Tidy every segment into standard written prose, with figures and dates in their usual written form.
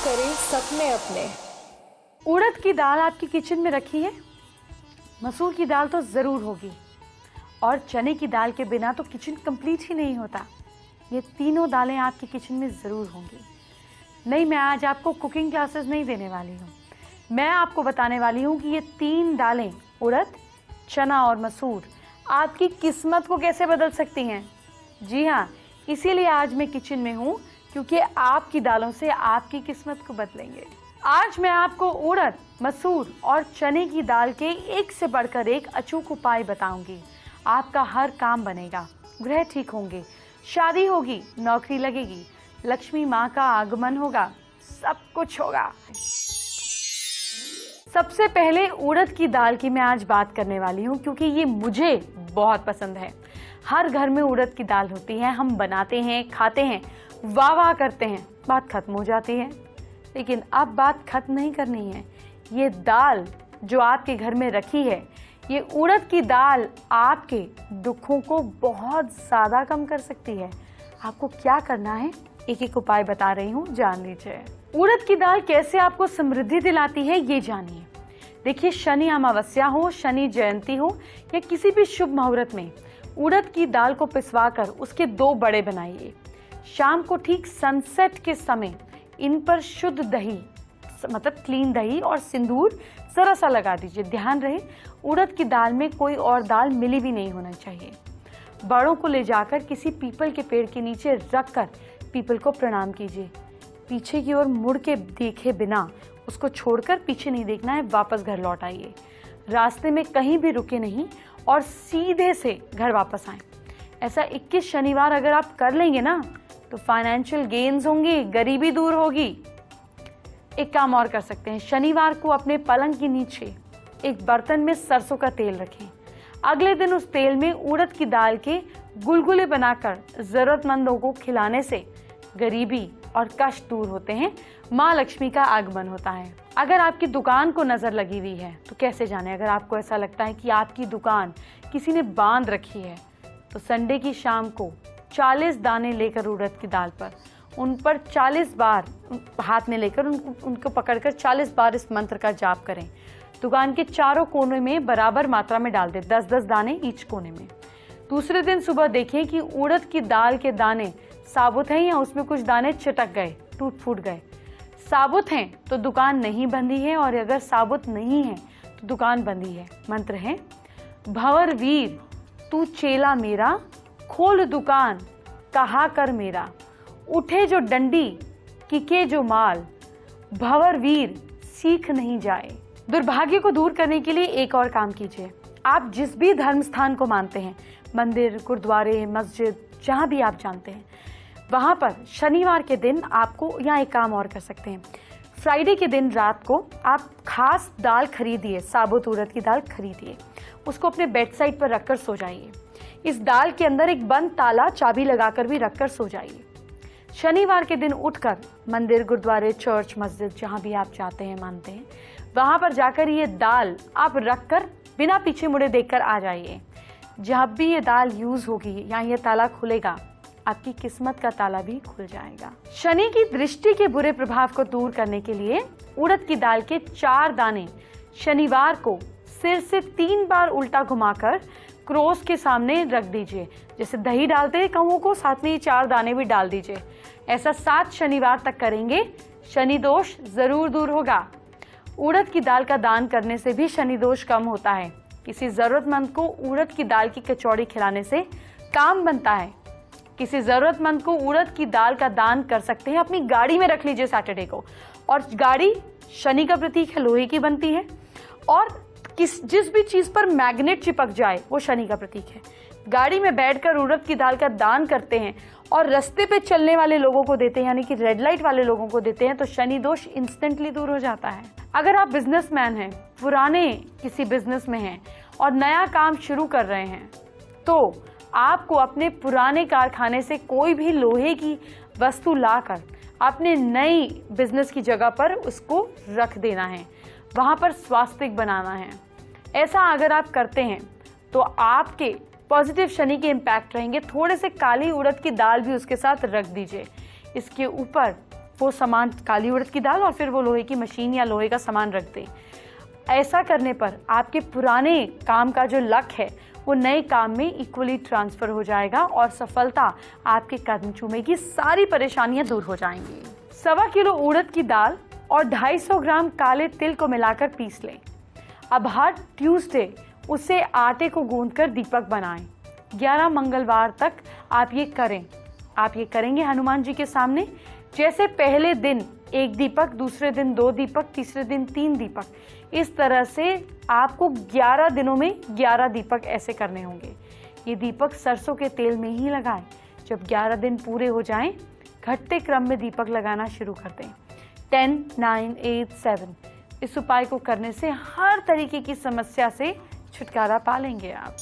करें सपने अपने। उड़द की दाल आपकी किचन में रखी है? मसूर की दाल तो ज़रूर होगी, और चने की दाल के बिना तो किचन कंप्लीट ही नहीं होता। ये तीनों दालें आपकी किचन में ज़रूर होंगी। नहीं, मैं आज आपको कुकिंग क्लासेस नहीं देने वाली हूँ। मैं आपको बताने वाली हूँ कि ये तीन दालें, उड़द, चना और मसूर, आपकी किस्मत को कैसे बदल सकती हैं। जी हाँ, इसीलिए आज मैं किचन में हूँ, क्योंकि आपकी दालों से आपकी किस्मत को बदलेंगे। आज मैं आपको उड़द, मसूर और चने की दाल के एक से बढ़कर एक अचूक उपाय बताऊंगी। आपका हर काम बनेगा, ग्रह ठीक होंगे, शादी होगी, नौकरी लगेगी, लक्ष्मी माँ का आगमन होगा, सब कुछ होगा। सबसे पहले उड़द की दाल की मैं आज बात करने वाली हूँ, क्योंकि ये मुझे बहुत पसंद है। हर घर में उड़द की दाल होती है, हम बनाते हैं, खाते हैं, वाह वाह करते हैं, बात खत्म हो जाती है। लेकिन अब बात खत्म नहीं करनी है। ये दाल जो आपके घर में रखी है, ये उड़द की दाल आपके दुखों को बहुत ज़्यादा कम कर सकती है। आपको क्या करना है, एक एक उपाय बता रही हूँ, जान लीजिए। उड़द की दाल कैसे आपको समृद्धि दिलाती है, ये जानिए। देखिए, शनि अमावस्या हो, शनि जयंती हो या किसी भी शुभ मुहूर्त में उड़द की दाल को पिसवाकर उसके 2 बड़े बनाइए। शाम को ठीक सनसेट के समय इन पर शुद्ध दही, मतलब क्लीन दही और सिंदूर जरा सा लगा दीजिए। ध्यान रहे, उड़द की दाल में कोई और दाल मिली भी नहीं होना चाहिए। बड़ों को ले जाकर किसी पीपल के पेड़ के नीचे रखकर पीपल को प्रणाम कीजिए। पीछे की ओर मुड़ के देखे बिना, उसको छोड़कर पीछे नहीं देखना है, वापस घर लौट आइए। रास्ते में कहीं भी रुके नहीं और सीधे से घर वापस आए। ऐसा 21 शनिवार अगर आप कर लेंगे ना, तो फाइनेंशियल गेन्स होंगे, गरीबी दूर होगी। एक काम और कर सकते हैं, शनिवार को अपने पलंग के नीचे एक बर्तन में सरसों का तेल रखें। अगले दिन उस तेल में उड़द की दाल के गुलगुले बनाकर जरूरतमंदों को खिलाने से गरीबी और कष्ट दूर होते हैं, माँ लक्ष्मी का आगमन होता है। अगर आपकी दुकान को नजर लगी हुई है तो कैसे जाने, अगर आपको ऐसा लगता है कि आपकी दुकान किसी ने बांध रखी है, तो संडे की शाम को 40 दाने लेकर उड़द की दाल पर, उन पर 40 बार हाथ में लेकर उनको पकड़कर 40 बार इस मंत्र का जाप करें। दुकान के चारों कोने में बराबर मात्रा में डाल दें, 10-10 दाने ईच कोने में। दूसरे दिन सुबह देखें कि उड़द की दाल के दाने साबुत हैं या उसमें कुछ दाने चिटक गए, टूट फूट गए। साबुत हैं तो दुकान नहीं बंधी है, और अगर साबुत नहीं है तो दुकान बंधी है। मंत्र है, भंवर वीर तू चेला मेरा, खोल दुकान कहा कर मेरा, उठे जो डंडी किके जो माल, भंवर वीर सीख नहीं जाए। दुर्भाग्य को दूर करने के लिए एक और काम कीजिए। आप जिस भी धर्म स्थान को मानते हैं, मंदिर, गुरुद्वारे, मस्जिद, जहां भी आप जानते हैं, वहां पर शनिवार के दिन आपको यहाँ एक काम और कर सकते हैं। फ्राइडे के दिन रात को आप खास दाल खरीदिए, साबुत उड़द की दाल खरीदिए, उसको अपने बेड साइड पर रखकर सो जाइए। इस दाल के अंदर एक बंद ताला चाबी लगाकर भी रखकर सो जाइए। शनिवार के दिन उठकर मंदिर, गुरुद्वारे, चर्च, मस्जिद, जहां भी आप जाते हैं, मानते हैं, वहां पर जाकर ये दाल आप रखकर बिना पीछे मुड़े देखकर आ जाइए। जब भी ये दाल यूज होगी या ये ताला खुलेगा, आपकी किस्मत का ताला भी खुल जाएगा। शनि की दृष्टि के बुरे प्रभाव को दूर करने के लिए उड़द की दाल के 4 दाने शनिवार को सिर से 3 बार उल्टा घुमाकर क्रॉस के सामने रख दीजिए। जैसे दही डालते हैं कौओं को, साथ में ये 4 दाने भी डाल दीजिए। ऐसा 7 शनिवार तक करेंगे, शनि दोष जरूर दूर होगा। उड़द की दाल का दान करने से भी शनि दोष कम होता है। किसी जरूरतमंद को उड़द की दाल की कचौड़ी खिलाने से काम बनता है। किसी जरूरतमंद को उड़द की दाल का दान कर सकते हैं। अपनी गाड़ी में रख लीजिए सैटरडे को, और गाड़ी शनि का प्रतीक है, लोहे की बनती है, और जिस भी चीज पर मैग्नेट चिपक जाए वो शनि का प्रतीक है। गाड़ी में बैठकर उड़द की दाल का दान करते हैं और रास्ते पे चलने वाले लोगों को देते हैं, यानी कि रेड लाइट वाले लोगों को देते हैं, तो शनि दोष इंस्टेंटली दूर हो जाता है। अगर आप बिजनेसमैन हैं, पुराने किसी बिजनेस में हैं और नया काम शुरू कर रहे हैं, तो आपको अपने पुराने कारखाने से कोई भी लोहे की वस्तु लाकर अपने नई बिजनेस की जगह पर उसको रख देना है, वहां पर स्वास्तिक बनाना है। ऐसा अगर आप करते हैं तो आपके पॉजिटिव शनि के इम्पैक्ट रहेंगे। थोड़े से काली उड़द की दाल भी उसके साथ रख दीजिए। इसके ऊपर वो सामान काली उड़द की दाल और फिर वो लोहे की मशीन या लोहे का सामान रख दें। ऐसा करने पर आपके पुराने काम का जो लक है वो नए काम में इक्वली ट्रांसफ़र हो जाएगा और सफलता आपके कदम चूमेगी, सारी परेशानियां दूर हो जाएंगी। 1.25 किलो उड़द की दाल और 250 ग्राम काले तिल को मिलाकर पीस लें। अब हर ट्यूसडे उसे आटे को गूंथकर दीपक बनाएं। 11 मंगलवार तक आप ये करें। आप ये करेंगे हनुमान जी के सामने, जैसे पहले दिन 1 दीपक, दूसरे दिन 2 दीपक, तीसरे दिन 3 दीपक। इस तरह से आपको 11 दिनों में 11 दीपक ऐसे करने होंगे। ये दीपक सरसों के तेल में ही लगाएं। जब 11 दिन पूरे हो जाएं, घटते क्रम में दीपक लगाना शुरू कर दें। 10, 9, 8, 7 इस उपाय को करने से हर तरीके की समस्या से छुटकारा पा लेंगे आप।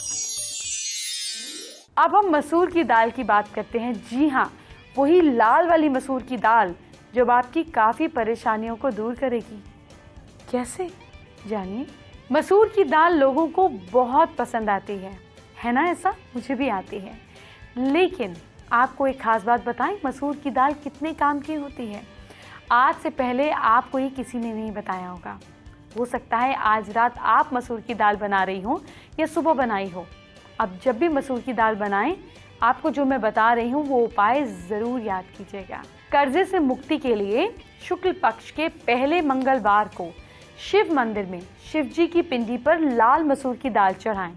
अब हम मसूर की दाल की बात करते हैं। जी हाँ, वही लाल वाली मसूर की दाल जो आपकी काफ़ी परेशानियों को दूर करेगी। कैसे, जानिए। मसूर की दाल लोगों को बहुत पसंद आती है ना? ऐसा मुझे भी आती है, लेकिन आपको एक खास बात बताएं, मसूर की दाल कितने काम की होती है। आज से पहले आपको ये किसी ने नहीं बताया होगा। हो सकता है आज रात आप मसूर की दाल बना रही हो या सुबह बनाई हो। अब जब भी मसूर की दाल बनाएं, आपको जो मैं बता रही हूँ वो उपाय ज़रूर याद कीजिएगा। कर्जे से मुक्ति के लिए शुक्ल पक्ष के पहले मंगलवार को शिव मंदिर में शिव जी की पिंडी पर लाल मसूर की दाल चढ़ाएं।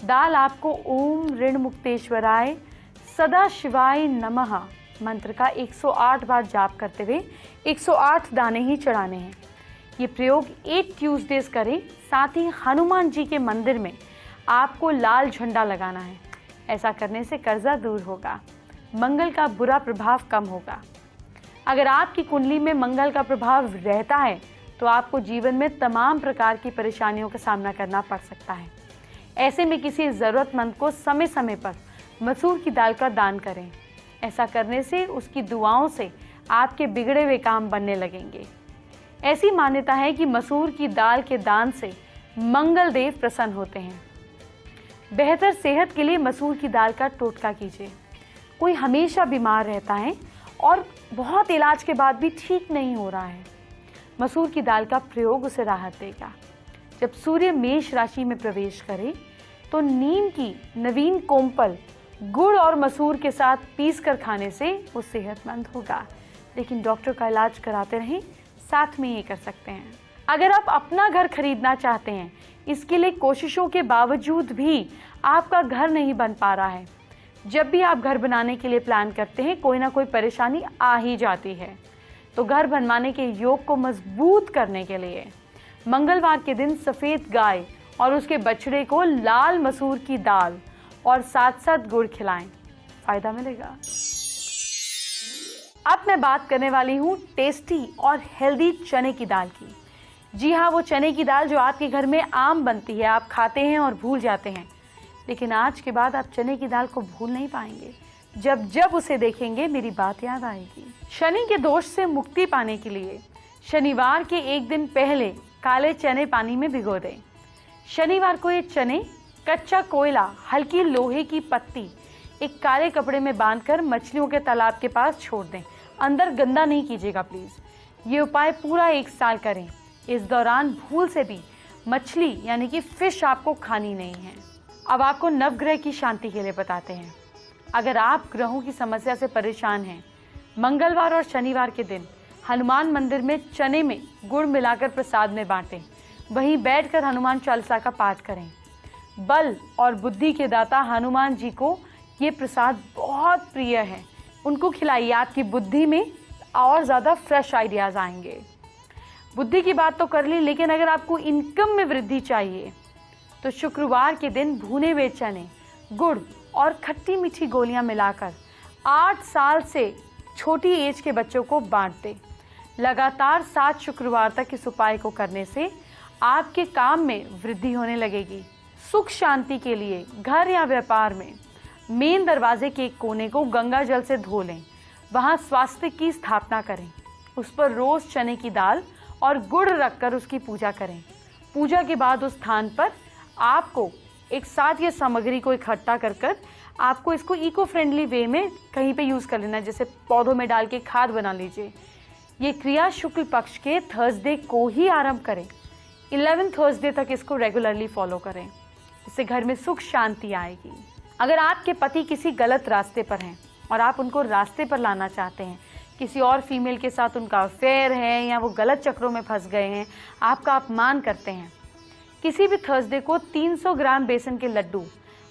दाल आपको ओम ऋण मुक्तेश्वराय सदा शिवाय नमः मंत्र का 108 बार जाप करते हुए 108 दाने ही चढ़ाने हैं। ये प्रयोग 8 ट्यूसडेज करें। साथ ही हनुमान जी के मंदिर में आपको लाल झंडा लगाना है। ऐसा करने से कर्जा दूर होगा, मंगल का बुरा प्रभाव कम होगा। अगर आपकी कुंडली में मंगल का प्रभाव रहता है तो आपको जीवन में तमाम प्रकार की परेशानियों का सामना करना पड़ सकता है। ऐसे में किसी ज़रूरतमंद को समय समय पर मसूर की दाल का दान करें। ऐसा करने से उसकी दुआओं से आपके बिगड़े हुए काम बनने लगेंगे। ऐसी मान्यता है कि मसूर की दाल के दान से मंगल देव प्रसन्न होते हैं। बेहतर सेहत के लिए मसूर की दाल का टोटका कीजिए। कोई हमेशा बीमार रहता है और बहुत इलाज के बाद भी ठीक नहीं हो रहा है, मसूर की दाल का प्रयोग उसे राहत देगा। जब सूर्य मेष राशि में प्रवेश करे तो नीम की नवीन कोम्पल गुड़ और मसूर के साथ पीस कर खाने से वो सेहतमंद होगा। लेकिन डॉक्टर का इलाज कराते रहें, साथ में ये कर सकते हैं। अगर आप अपना घर खरीदना चाहते हैं, इसके लिए कोशिशों के बावजूद भी आपका घर नहीं बन पा रहा है। जब भी आप घर बनाने के लिए प्लान करते हैं, कोई ना कोई परेशानी आ ही जाती है। तो घर बनवाने के योग को मजबूत करने के लिए मंगलवार के दिन सफ़ेद गाय और उसके बछड़े को लाल मसूर की दाल और साथ साथ गुड़ खिलाएं, फायदा मिलेगा। अब मैं बात करने वाली हूँ टेस्टी और हेल्दी चने की दाल की। जी हाँ, वो चने की दाल जो आपके घर में आम बनती है, आप खाते हैं और भूल जाते हैं, लेकिन आज के बाद आप चने की दाल को भूल नहीं पाएंगे। जब जब उसे देखेंगे मेरी बात याद आएगी। शनि के दोष से मुक्ति पाने के लिए शनिवार के एक दिन पहले काले चने पानी में भिगो दें। शनिवार को ये चने कच्चा कोयला, हल्की लोहे की पत्ती एक काले कपड़े में बांधकर मछलियों के तालाब के पास छोड़ दें। अंदर गंदा नहीं कीजिएगा प्लीज़। ये उपाय पूरा 1 साल करें। इस दौरान भूल से भी मछली यानी कि फिश आपको खानी नहीं है। अब आपको नवग्रह की शांति के लिए बताते हैं। अगर आप ग्रहों की समस्या से परेशान हैं, मंगलवार और शनिवार के दिन हनुमान मंदिर में चने में गुड़ मिलाकर प्रसाद में बांटें। वहीं बैठकर हनुमान चालीसा का पाठ करें। बल और बुद्धि के दाता हनुमान जी को ये प्रसाद बहुत प्रिय है। उनको खिलाइए, आपकी बुद्धि में और ज़्यादा फ्रेश आइडियाज़ आएंगे। बुद्धि की बात तो कर ली, लेकिन अगर आपको इनकम में वृद्धि चाहिए तो शुक्रवार के दिन भुने हुए चने, गुड़ और खट्टी मीठी गोलियां मिलाकर 8 साल से छोटी एज के बच्चों को बांट दें। लगातार 7 शुक्रवार तक इस उपाय को करने से आपके काम में वृद्धि होने लगेगी। सुख शांति के लिए घर या व्यापार में मेन दरवाजे के एक कोने को गंगा जल से धो लें। वहाँ स्वास्तिक की स्थापना करें। उस पर रोज चने की दाल और गुड़ रखकर उसकी पूजा करें। पूजा के बाद उस स्थान पर आपको एक साथ ये सामग्री को इकट्ठा कर आपको इसको इको फ्रेंडली वे में कहीं पे यूज़ कर लेना है। जैसे पौधों में डाल के खाद बना लीजिए। ये क्रिया शुक्ल पक्ष के थर्सडे को ही आरंभ करें। 11 थर्सडे तक इसको रेगुलरली फॉलो करें। इससे घर में सुख शांति आएगी। अगर आपके पति किसी गलत रास्ते पर हैं और आप उनको रास्ते पर लाना चाहते हैं, किसी और फीमेल के साथ उनका अफेयर है या वो गलत चक्रों में फंस गए हैं, आपका अपमान करते हैं, किसी भी थर्सडे को 300 ग्राम बेसन के लड्डू,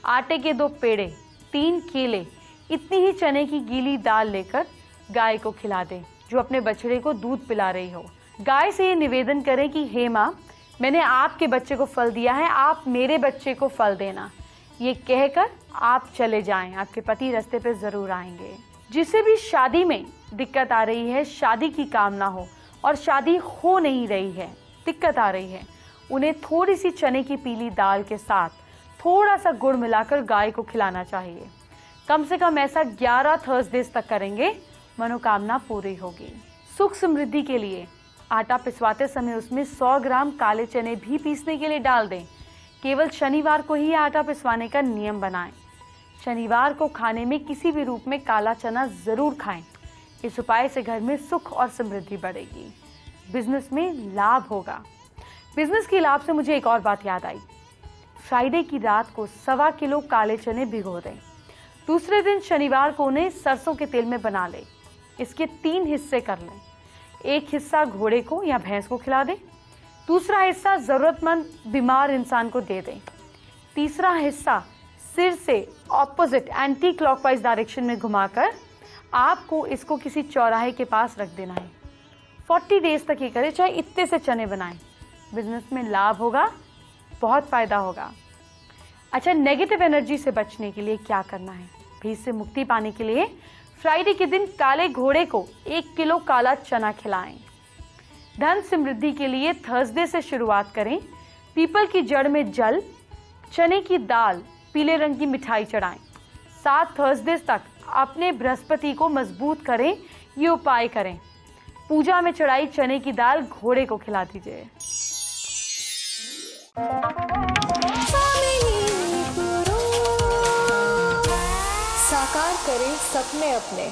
आटे के 2 पेड़े, 3 केले, इतनी ही चने की गीली दाल लेकर गाय को खिला दें जो अपने बछड़े को दूध पिला रही हो। गाय से ये निवेदन करें कि हे माँ, मैंने आपके बच्चे को फल दिया है, आप मेरे बच्चे को फल देना। ये कहकर आप चले जाएं, आपके पति रास्ते पे जरूर आएंगे। जिसे भी शादी में दिक्कत आ रही है, शादी की कामना हो और शादी हो नहीं रही है, दिक्कत आ रही है, उन्हें थोड़ी सी चने की पीली दाल के साथ थोड़ा सा गुड़ मिलाकर गाय को खिलाना चाहिए। कम से कम ऐसा 11 थर्सडेज तक करेंगे, मनोकामना पूरी होगी। सुख समृद्धि के लिए आटा पिसवाते समय उसमें 100 ग्राम काले चने भी पीसने के लिए डाल दें। केवल शनिवार को ही आटा पिसवाने का नियम बनाएं। शनिवार को खाने में किसी भी रूप में काला चना जरूर खाएं। इस उपाय से घर में सुख और समृद्धि बढ़ेगी। बिजनेस में लाभ होगा। बिजनेस के लाभ से मुझे एक और बात याद आई। फ्राइडे की रात को 1.25 किलो काले चने भिगो दें। दूसरे दिन शनिवार को उन्हें सरसों के तेल में बना लें। इसके 3 हिस्से कर लें। एक हिस्सा घोड़े को या भैंस को खिला दें, दूसरा हिस्सा जरूरतमंद बीमार इंसान को दे दें, तीसरा हिस्सा सिर से ऑपोजिट एंटी क्लॉकवाइज डायरेक्शन में घुमाकर आपको इसको किसी चौराहे के पास रख देना है। 40 डेज तक ये करें, चाहे इतने से चने बनाएं। बिजनेस में लाभ होगा, बहुत फायदा होगा। अच्छा, नेगेटिव एनर्जी से बचने के लिए क्या करना है? भीड़ से मुक्ति पाने के लिए फ्राइडे के दिन काले घोड़े को 1 किलो काला चना खिलाएं। धन समृद्धि के लिए थर्सडे से शुरुआत करें। पीपल की जड़ में जल, चने की दाल, पीले रंग की मिठाई चढ़ाएं। 7 थर्सडे तक अपने बृहस्पति को मजबूत करें। ये उपाय करें। पूजा में चढ़ाई चने की दाल घोड़े को खिला दीजिए। साकार करें सपने अपने।